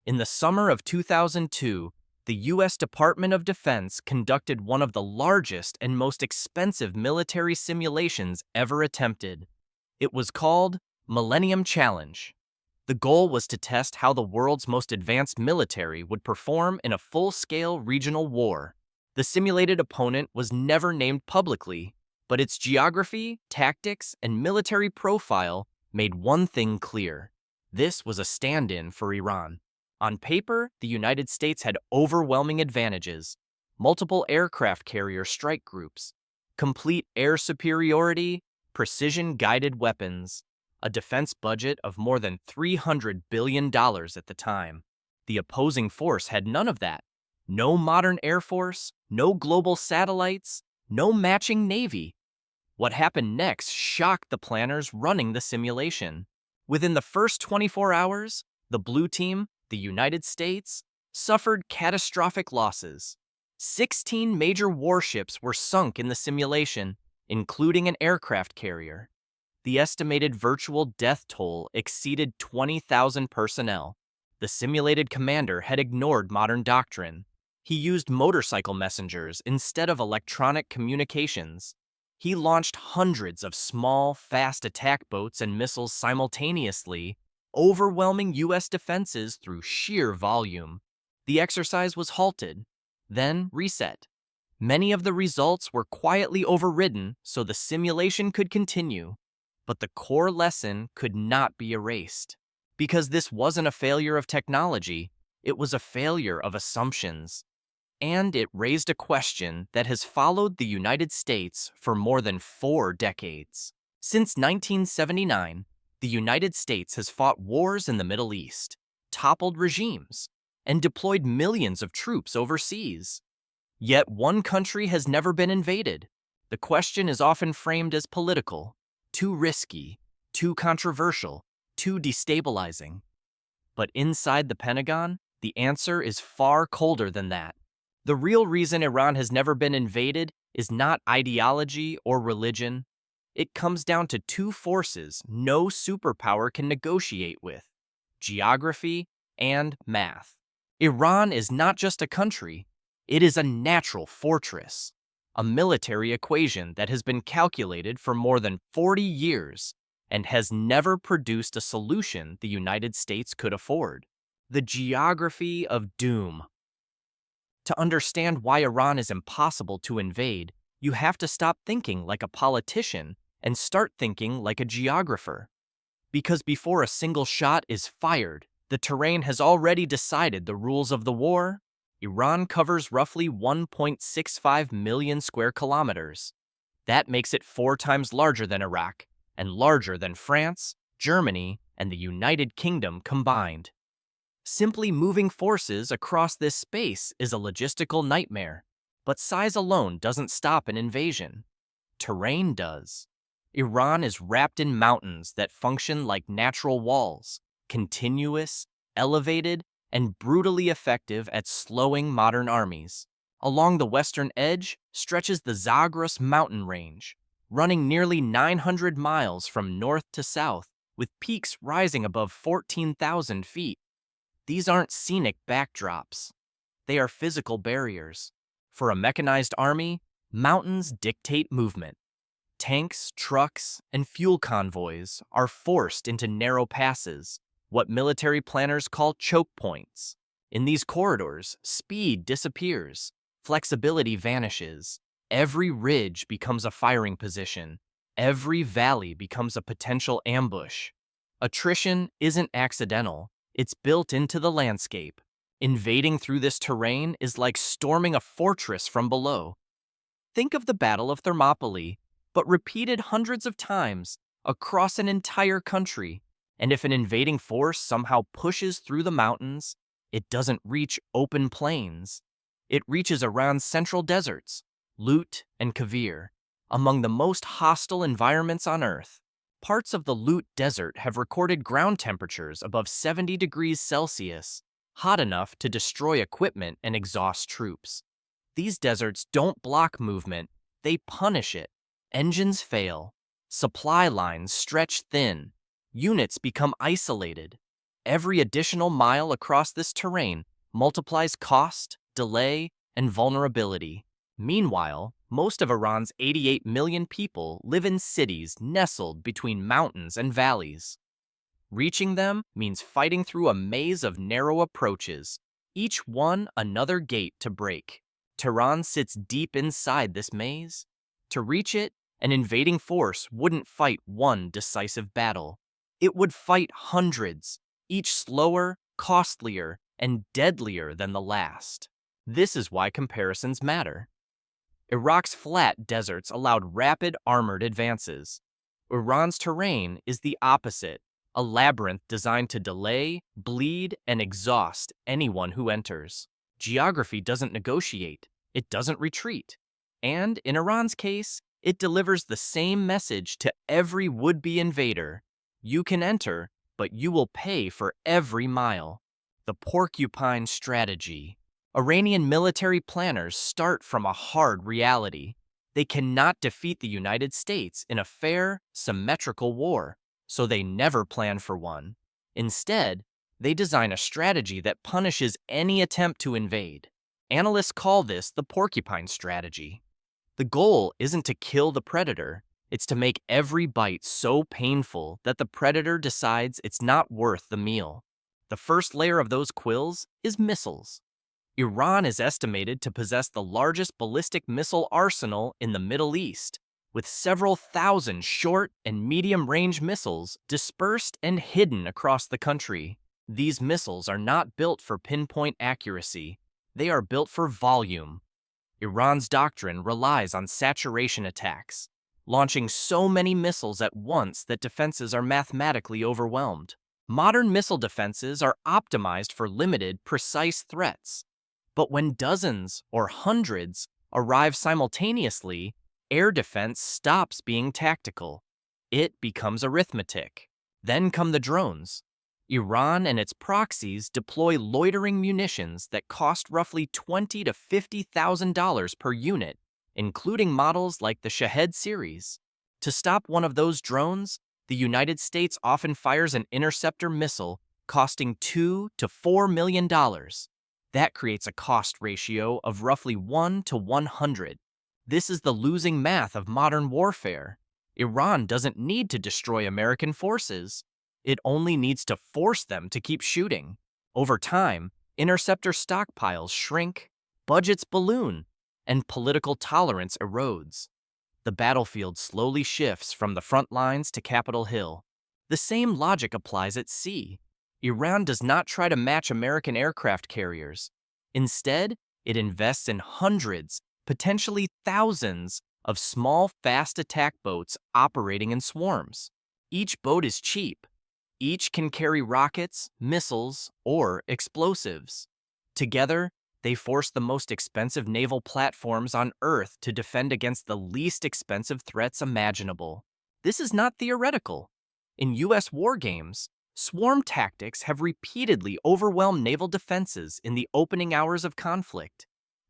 In the summer of 2002, the U.S. Department of Defense conducted one of the largest and most expensive military simulations ever attempted. It was called Millennium Challenge. The goal was to test how the world's most advanced military would perform in a full-scale regional war. The simulated opponent was never named publicly, but its geography, tactics, and military profile made one thing clear. This was a stand-in for Iran. On paper, the United States had overwhelming advantages: multiple aircraft carrier strike groups, complete air superiority, precision-guided weapons, a defense budget of more than $300 billion at the time. The opposing force had none of that. No modern air force, no global satellites, no matching navy. What happened next shocked the planners running the simulation. Within the first 24 hours, the blue team, the United States, suffered catastrophic losses. 16 major warships were sunk in the simulation, including an aircraft carrier. The estimated virtual death toll exceeded 20,000 personnel. The simulated commander had ignored modern doctrine. He used motorcycle messengers instead of electronic communications. He launched hundreds of small, fast attack boats and missiles simultaneously, overwhelming U.S. defenses through sheer volume. The exercise was halted, then reset. Many of the results were quietly overridden so the simulation could continue. But the core lesson could not be erased. Because this wasn't a failure of technology, it was a failure of assumptions. And it raised a question that has followed the United States for more than 4 decades. Since 1979, the United States has fought wars in the Middle East, toppled regimes, and deployed millions of troops overseas. Yet one country has never been invaded. The question is often framed as political. Too risky, too controversial, too destabilizing. But inside the Pentagon, the answer is far colder than that. The real reason Iran has never been invaded is not ideology or religion. It comes down to 2 forces no superpower can negotiate with: geography and math. Iran is not just a country, it is a natural fortress. A military equation that has been calculated for more than 40 years and has never produced a solution the United States could afford. The geography of doom. To understand why Iran is impossible to invade, you have to stop thinking like a politician and start thinking like a geographer. Because before a single shot is fired, the terrain has already decided the rules of the war. Iran covers roughly 1.65 million square kilometers. That makes it 4 times larger than Iraq, and larger than France, Germany, and the United Kingdom combined. Simply moving forces across this space is a logistical nightmare, but size alone doesn't stop an invasion. Terrain does. Iran is wrapped in mountains that function like natural walls, continuous, elevated, and brutally effective at slowing modern armies. Along the western edge stretches the Zagros mountain range, running nearly 900 miles from north to south, with peaks rising above 14,000 feet. These aren't scenic backdrops. They are physical barriers. For a mechanized army, mountains dictate movement. Tanks, trucks, and fuel convoys are forced into narrow passes, what military planners call choke points. In these corridors, speed disappears, flexibility vanishes. Every ridge becomes a firing position. Every valley becomes a potential ambush. Attrition isn't accidental, it's built into the landscape. Invading through this terrain is like storming a fortress from below. Think of the Battle of Thermopylae, but repeated hundreds of times across an entire country. And if an invading force somehow pushes through the mountains, it doesn't reach open plains. It reaches Iran's central deserts, Lut and Kavir, among the most hostile environments on Earth. Parts of the Lut Desert have recorded ground temperatures above 70 degrees Celsius, hot enough to destroy equipment and exhaust troops. These deserts don't block movement, they punish it. Engines fail, supply lines stretch thin, units become isolated. every additional mile across this terrain multiplies cost, delay, and vulnerability. Meanwhile, most of Iran's 88 million people live in cities nestled between mountains and valleys. Reaching them means fighting through a maze of narrow approaches, each one another gate to break. Tehran sits deep inside this maze. To reach it, an invading force wouldn't fight one decisive battle. It would fight hundreds, each slower, costlier, and deadlier than the last. This is why comparisons matter. Iraq's flat deserts allowed rapid armored advances. Iran's terrain is the opposite, a labyrinth designed to delay, bleed, and exhaust anyone who enters. Geography doesn't negotiate, it doesn't retreat. And in Iran's case, it delivers the same message to every would-be invader. You can enter, but you will pay for every mile. The Porcupine strategy. Iranian military planners start from a hard reality. They cannot defeat the United States in a fair, symmetrical war, so they never plan for one. Instead, they design a strategy that punishes any attempt to invade. Analysts call this the Porcupine strategy. The goal isn't to kill the predator, it's to make every bite so painful that the predator decides it's not worth the meal. The first layer of those quills is missiles. Iran is estimated to possess the largest ballistic missile arsenal in the Middle East, with several thousand short and medium-range missiles dispersed and hidden across the country. These missiles are not built for pinpoint accuracy, they are built for volume. Iran's doctrine relies on saturation attacks, launching so many missiles at once that defenses are mathematically overwhelmed. Modern missile defenses are optimized for limited, precise threats. But when dozens or hundreds arrive simultaneously, air defense stops being tactical. It becomes arithmetic. Then come the drones. Iran and its proxies deploy loitering munitions that cost roughly $20,000 to $50,000 per unit, including models like the Shahed series. To stop one of those drones, the United States often fires an interceptor missile costing $2 to $4 million. That creates a cost ratio of roughly 1 to 100. This is the losing math of modern warfare. Iran doesn't need to destroy American forces. It only needs to force them to keep shooting. Over time, interceptor stockpiles shrink, budgets balloon, and political tolerance erodes. The battlefield slowly shifts from the front lines to Capitol Hill. The same logic applies at sea. Iran does not try to match American aircraft carriers. Instead, it invests in hundreds, potentially thousands, of small, fast attack boats operating in swarms. Each boat is cheap. Each can carry rockets, missiles, or explosives. Together, they force the most expensive naval platforms on Earth to defend against the least expensive threats imaginable. This is not theoretical. In U.S. war games, swarm tactics have repeatedly overwhelmed naval defenses in the opening hours of conflict.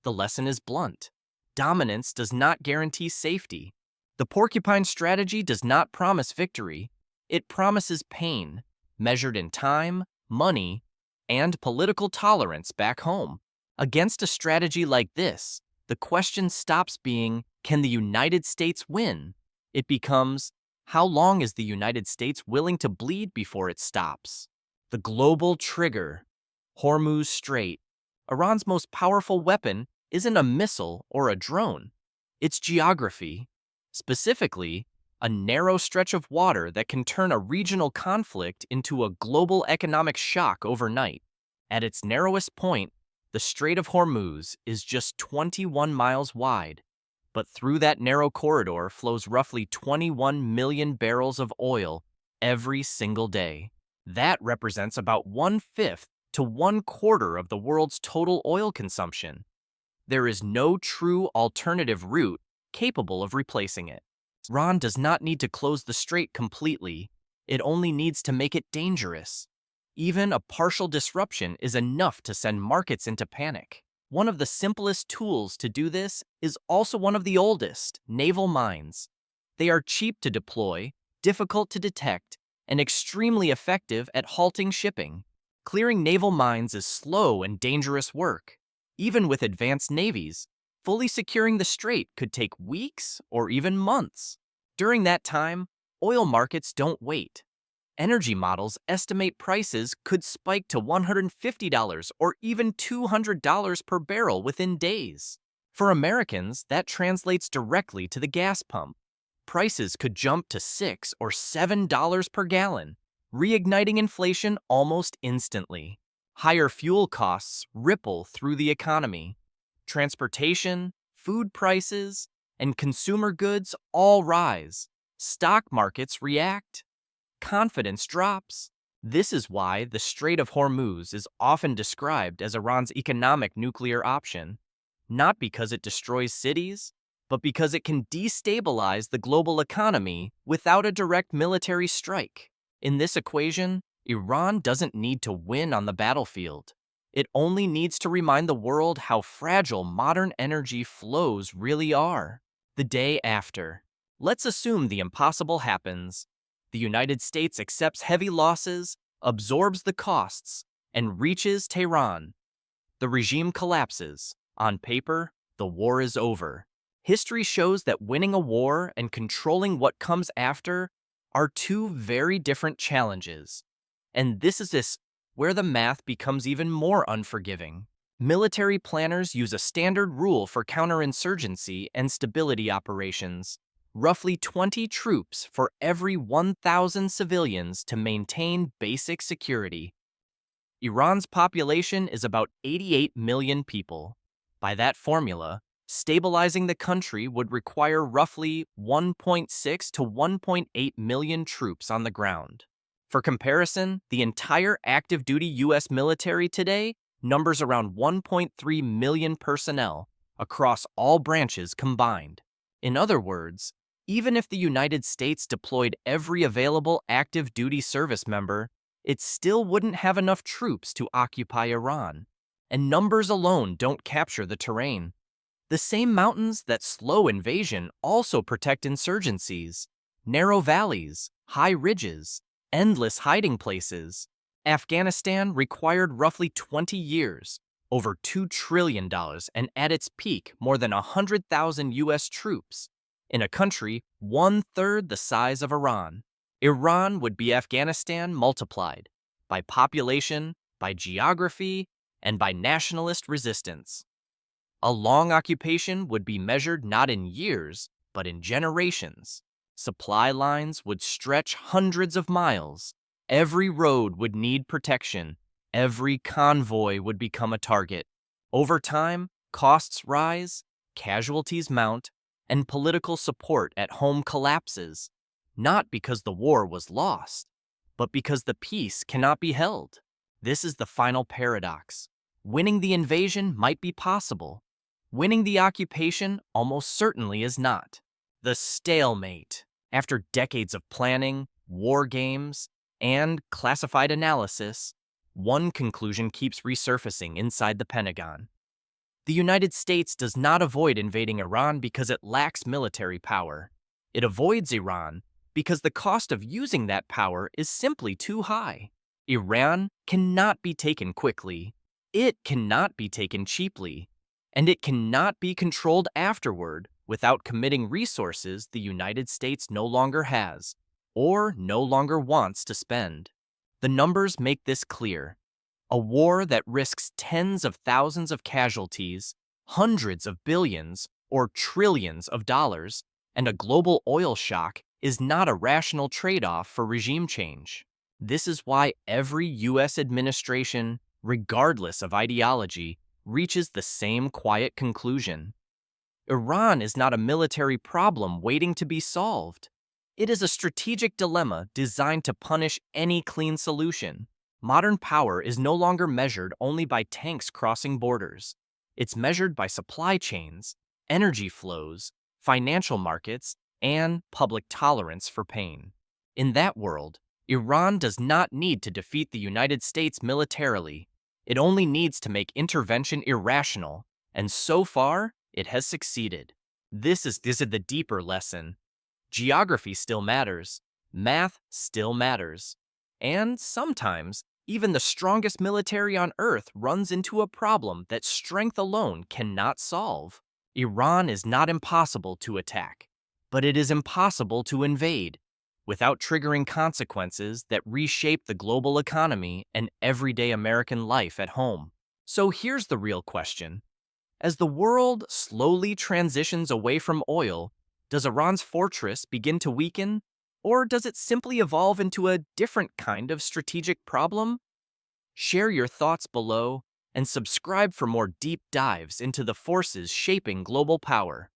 The lesson is blunt. Dominance does not guarantee safety. The Porcupine strategy does not promise victory. It promises pain, measured in time, money, and political tolerance back home. Against a strategy like this, the question stops being, can the United States win? It becomes, how long is the United States willing to bleed before it stops? The global trigger, Hormuz Strait. Iran's most powerful weapon isn't a missile or a drone. It's geography. Specifically, a narrow stretch of water that can turn a regional conflict into a global economic shock overnight. At its narrowest point, the Strait of Hormuz is just 21 miles wide, but through that narrow corridor flows roughly 21 million barrels of oil every single day. That represents about 1/5 to 1/4 of the world's total oil consumption. There is no true alternative route capable of replacing it. Iran does not need to close the strait completely, it only needs to make it dangerous. Even a partial disruption is enough to send markets into panic. One of the simplest tools to do this is also one of the oldest, naval mines. They are cheap to deploy, difficult to detect, and extremely effective at halting shipping. Clearing naval mines is slow and dangerous work. Even with advanced navies, fully securing the strait could take weeks or even months. During that time, oil markets don't wait. Energy models estimate prices could spike to $150 or even $200 per barrel within days. For Americans, that translates directly to the gas pump. Prices could jump to $6 or $7 per gallon, reigniting inflation almost instantly. Higher fuel costs ripple through the economy. Transportation, food prices, and consumer goods all rise. Stock markets react. Confidence drops. This is why the Strait of Hormuz is often described as Iran's economic nuclear option, not because it destroys cities, but because it can destabilize the global economy without a direct military strike. In this equation, Iran doesn't need to win on the battlefield. It only needs to remind the world how fragile modern energy flows really are. The day after. Let's assume the impossible happens. The United States accepts heavy losses, absorbs the costs, and reaches Tehran. The regime collapses. On paper, the war is over. History shows that winning a war and controlling what comes after are two very different challenges. And this is where the math becomes even more unforgiving. Military planners use a standard rule for counterinsurgency and stability operations. Roughly 20 troops for every 1,000 civilians to maintain basic security. Iran's population is about 88 million people. By that formula, stabilizing the country would require roughly 1.6 to 1.8 million troops on the ground. For comparison, the entire active-duty U.S. military today numbers around 1.3 million personnel across all branches combined. In other words, even if the United States deployed every available active-duty service member, it still wouldn't have enough troops to occupy Iran. And numbers alone don't capture the terrain. The same mountains that slow invasion also protect insurgencies. Narrow valleys, high ridges, endless hiding places. Afghanistan required roughly 20 years, over $2 trillion, and at its peak, more than 100,000 U.S. troops. In a country 1/3 the size of Iran. Iran would be Afghanistan multiplied by population, by geography, and by nationalist resistance. A long occupation would be measured not in years, but in generations. Supply lines would stretch hundreds of miles. Every road would need protection. Every convoy would become a target. Over time, costs rise, casualties mount, and political support at home collapses, not because the war was lost, but because the peace cannot be held. This is the final paradox. Winning the invasion might be possible. Winning the occupation almost certainly is not. The stalemate. After decades of planning, war games, and classified analysis, one conclusion keeps resurfacing inside the Pentagon. The United States does not avoid invading Iran because it lacks military power. It avoids Iran because the cost of using that power is simply too high. Iran cannot be taken quickly, it cannot be taken cheaply, and it cannot be controlled afterward without committing resources the United States no longer has or no longer wants to spend. The numbers make this clear. A war that risks tens of thousands of casualties, hundreds of billions or trillions of dollars, and a global oil shock is not a rational trade-off for regime change. This is why every U.S. administration, regardless of ideology, reaches the same quiet conclusion. Iran is not a military problem waiting to be solved. It is a strategic dilemma designed to punish any clean solution. Modern power is no longer measured only by tanks crossing borders. It's measured by supply chains, energy flows, financial markets, and public tolerance for pain. In that world, Iran does not need to defeat the United States militarily. It only needs to make intervention irrational, and so far, it has succeeded. This is the deeper lesson. Geography still matters. Math still matters. And sometimes, even the strongest military on Earth runs into a problem that strength alone cannot solve. Iran is not impossible to attack, but it is impossible to invade without triggering consequences that reshape the global economy and everyday American life at home. So here's the real question. As the world slowly transitions away from oil, does Iran's fortress begin to weaken? Or does it simply evolve into a different kind of strategic problem? Share your thoughts below and subscribe for more deep dives into the forces shaping global power.